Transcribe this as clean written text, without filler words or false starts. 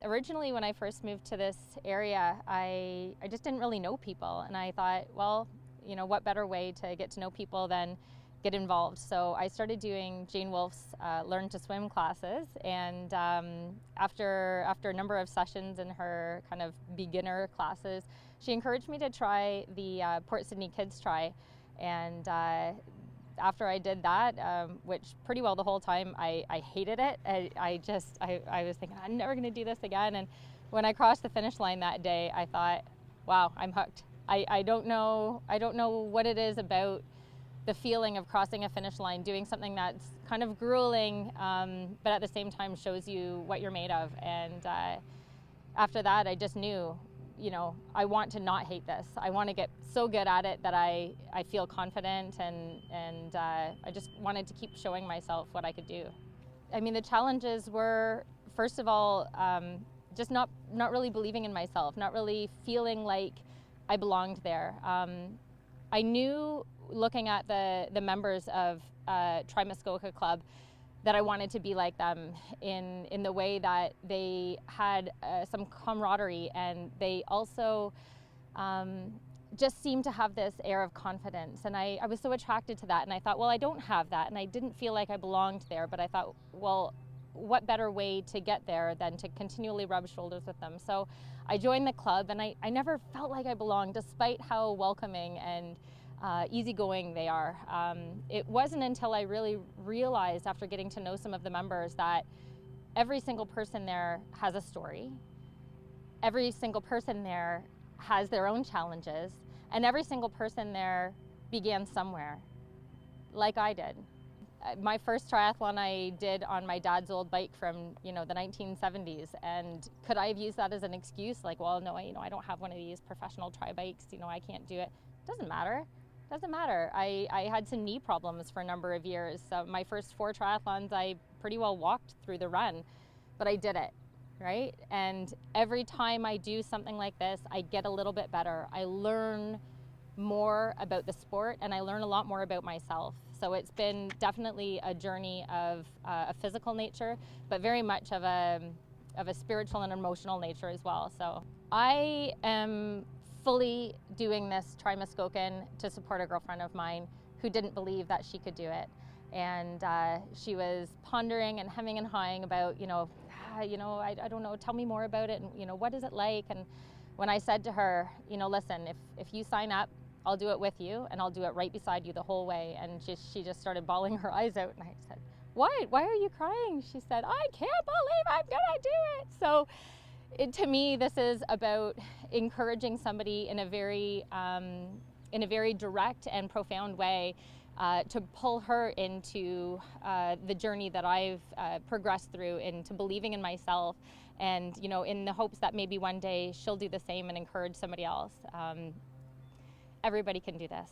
Originally, when I first moved to this area, I just didn't really know people, and I thought, well, you know, what better way to get to know people than get involved? So I started doing Jane Wolfe's Learn to Swim classes, and after a number of sessions in her kind of beginner classes, she encouraged me to try the Port Sydney Kids Try, and after I did that, which pretty well the whole time I hated it. I was thinking, I'm never going to do this again. And when I crossed the finish line that day, I thought, wow, I'm hooked. I don't know what it is about the feeling of crossing a finish line, doing something that's kind of grueling, but at the same time shows you what you're made of. And after that, I just knew, you know, I want to not hate this. I want to get so good at it that I feel confident, and I just wanted to keep showing myself what I could do. I mean, the challenges were, first of all, just not really believing in myself, not really feeling like I belonged there. I knew, looking at the members of TriMuskokan Club, that I wanted to be like them in the way that they had some camaraderie, and they also just seemed to have this air of confidence. And I was so attracted to that, and I thought, well, I don't have that, and I didn't feel like I belonged there, but I thought, well, what better way to get there than to continually rub shoulders with them? So I joined the club, and I never felt like I belonged, despite how welcoming and easygoing they are. It wasn't until I really realized, after getting to know some of the members, that every single person there has a story. Every single person there has their own challenges, and every single person there began somewhere, like I did. My first triathlon I did on my dad's old bike from, you know, the 1970s, and could I have used that as an excuse? Like, well, no, I don't have one of these professional tri bikes, you know, I can't do it. Doesn't matter. Doesn't matter. I had some knee problems for a number of years. So my first 4 triathlons, I pretty well walked through the run, but I did it, right? And every time I do something like this, I get a little bit better. I learn more about the sport, and I learn a lot more about myself. So it's been definitely a journey of a physical nature, but very much of a spiritual and emotional nature as well. So I am fully doing this TriMuskokan to support a girlfriend of mine who didn't believe that she could do it. And she was pondering and hemming and hawing about, I don't know, tell me more about it, and, what is it like? And when I said to her, listen, if you sign up, I'll do it with you, and I'll do it right beside you the whole way. And she just started bawling her eyes out, and I said, why are you crying? She said, I can't believe I'm gonna do it. So to me, this is about encouraging somebody in a very direct and profound way to pull her into the journey that I've progressed through, into believing in myself, and in the hopes that maybe one day she'll do the same and encourage somebody else. Everybody can do this.